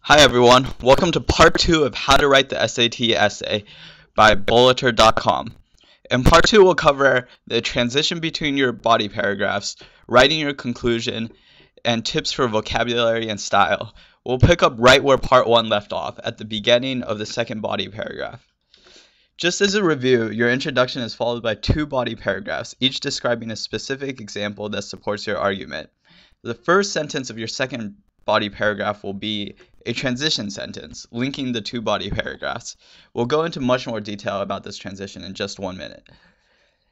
Hi everyone, welcome to part 2 of How to Write the SAT Essay by Bulleter.com. In part 2 we'll cover the transition between your body paragraphs, writing your conclusion, and tips for vocabulary and style. We'll pick up right where part 1 left off, at the beginning of the second body paragraph. Just as a review, your introduction is followed by 2 body paragraphs, each describing a specific example that supports your argument. The first sentence of your second body paragraph will be a transition sentence, linking the 2 body paragraphs. We'll go into much more detail about this transition in just 1 minute.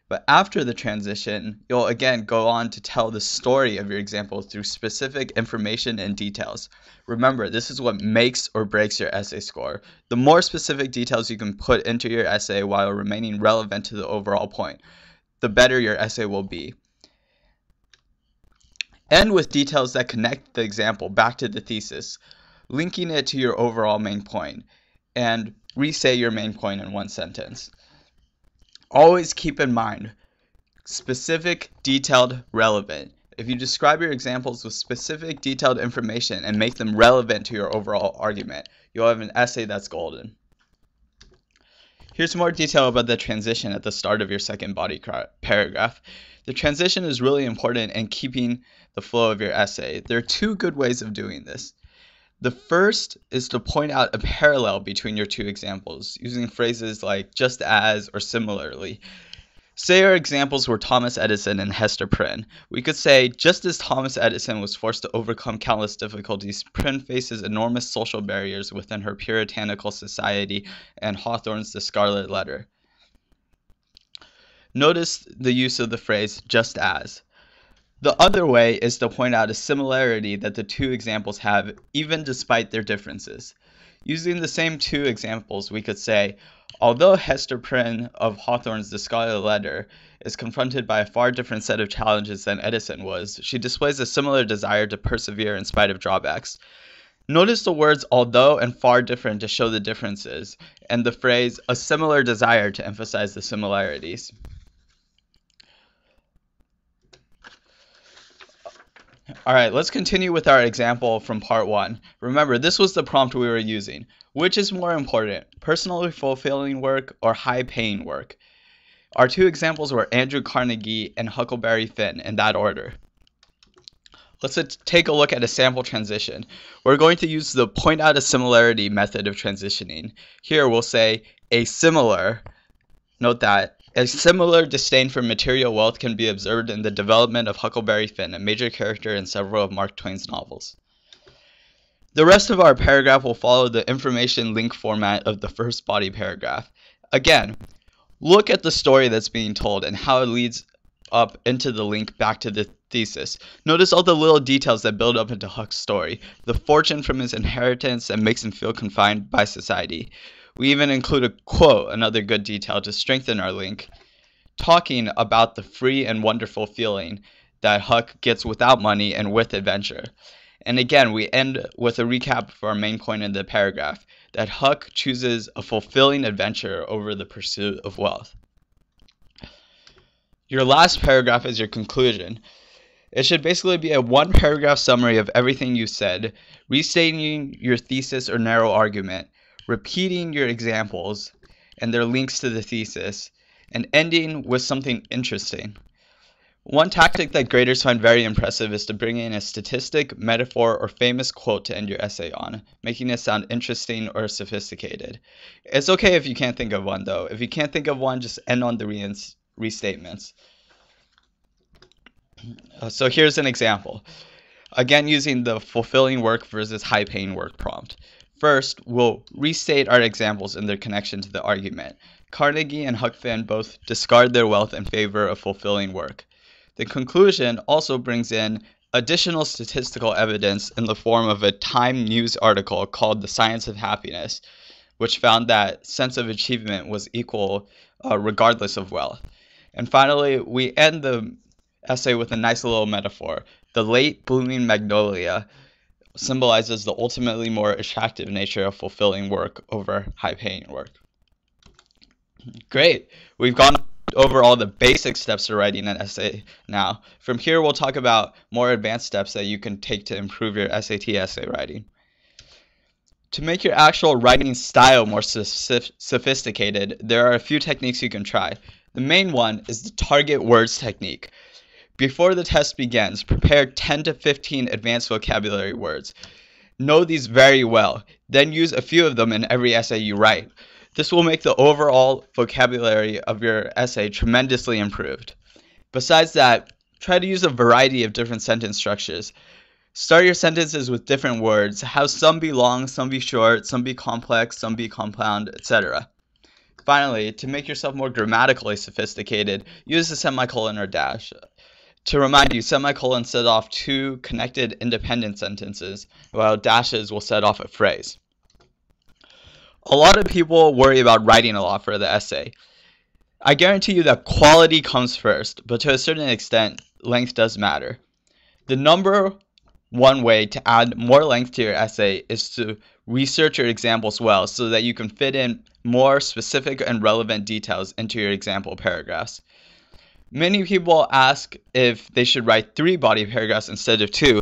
But after the transition, you'll again go on to tell the story of your example through specific information and details. Remember, this is what makes or breaks your essay score. The more specific details you can put into your essay while remaining relevant to the overall point, the better your essay will be. End with details that connect the example back to the thesis, linking it to your overall main point, and re-say your main point in 1 sentence. Always keep in mind, specific, detailed, relevant. If you describe your examples with specific, detailed information and make them relevant to your overall argument, you'll have an essay that's golden. Here's more detail about the transition at the start of your second body paragraph. The transition is really important in keeping the flow of your essay. There are 2 good ways of doing this. The first is to point out a parallel between your 2 examples, using phrases like just as or similarly. Say our examples were Thomas Edison and Hester Prynne. We could say, just as Thomas Edison was forced to overcome countless difficulties, Prynne faces enormous social barriers within her puritanical society and Hawthorne's The Scarlet Letter. Notice the use of the phrase just as. The other way is to point out a similarity that the 2 examples have, even despite their differences. Using the same 2 examples, we could say, although Hester Prynne of Hawthorne's The Scarlet Letter is confronted by a far different set of challenges than Edison was, she displays a similar desire to persevere in spite of drawbacks. Notice the words although and far different to show the differences, and the phrase a similar desire to emphasize the similarities. Alright, let's continue with our example from part 1. Remember, this was the prompt we were using. Which is more important, personally fulfilling work or high-paying work? Our 2 examples were Andrew Carnegie and Huckleberry Finn in that order. Let's take a look at a sample transition. We're going to use the point out a similarity method of transitioning. Here we'll say a similar, note that, a similar disdain for material wealth can be observed in the development of Huckleberry Finn, a major character in several of Mark Twain's novels. The rest of our paragraph will follow the information link format of the first body paragraph. Again, look at the story that's being told and how it leads up into the link back to the thesis. Notice all the little details that build up into Huck's story, the fortune from his inheritance that makes him feel confined by society. We even include a quote, another good detail, to strengthen our link, talking about the free and wonderful feeling that Huck gets without money and with adventure. And again, we end with a recap of our main point in the paragraph, that Huck chooses a fulfilling adventure over the pursuit of wealth. Your last paragraph is your conclusion. It should basically be a 1-paragraph summary of everything you said, restating your thesis or narrow argument, repeating your examples and their links to the thesis, and ending with something interesting. One tactic that graders find very impressive is to bring in a statistic, metaphor, or famous quote to end your essay on, making it sound interesting or sophisticated. It's okay if you can't think of one, though. If you can't think of one, just end on the restatements. So here's an example. Again, using the fulfilling work versus high-paying work prompt. First, we'll restate our examples and their connection to the argument. Carnegie and Huck Finn both discard their wealth in favor of fulfilling work. The conclusion also brings in additional statistical evidence in the form of a Time news article called The Science of Happiness, which found that sense of achievement was equal regardless of wealth. And finally, we end the essay with a nice little metaphor. The late blooming magnolia symbolizes the ultimately more attractive nature of fulfilling work over high-paying work. Great. We've gone over all the basic steps to writing an essay now. From here, we'll talk about more advanced steps that you can take to improve your SAT essay writing. To make your actual writing style more sophisticated, there are a few techniques you can try. The main one is the target words technique. Before the test begins, prepare 10 to 15 advanced vocabulary words. Know these very well, then use a few of them in every essay you write. This will make the overall vocabulary of your essay tremendously improved. Besides that, try to use a variety of different sentence structures. Start your sentences with different words. Have some be long, some be short, some be complex, some be compound, etc. Finally, to make yourself more grammatically sophisticated, use a semicolon or dash. To remind you, semicolons set off two connected independent sentences, while dashes will set off a phrase. A lot of people worry about writing a lot for the essay. I guarantee you that quality comes first, but to a certain extent, length does matter. The number one way to add more length to your essay is to research your examples well so that you can fit in more specific and relevant details into your example paragraphs. Many people ask if they should write 3 body paragraphs instead of 2.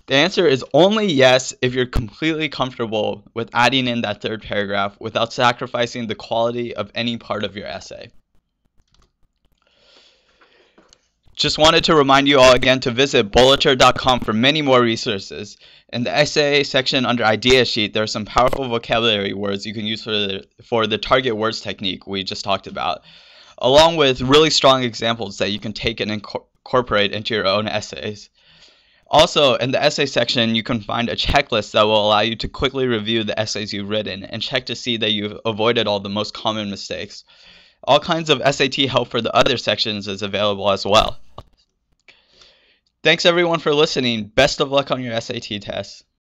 The answer is only yes if you're completely comfortable with adding in that 3rd paragraph without sacrificing the quality of any part of your essay. Just wanted to remind you all again to visit Bolicher.com for many more resources. In the essay section under Idea Sheet, there are some powerful vocabulary words you can use for the target words technique we just talked about, along with really strong examples that you can take and incorporate into your own essays. Also, in the essay section, you can find a checklist that will allow you to quickly review the essays you've written and check to see that you've avoided all the most common mistakes. All kinds of SAT help for the other sections is available as well. Thanks everyone for listening. Best of luck on your SAT test.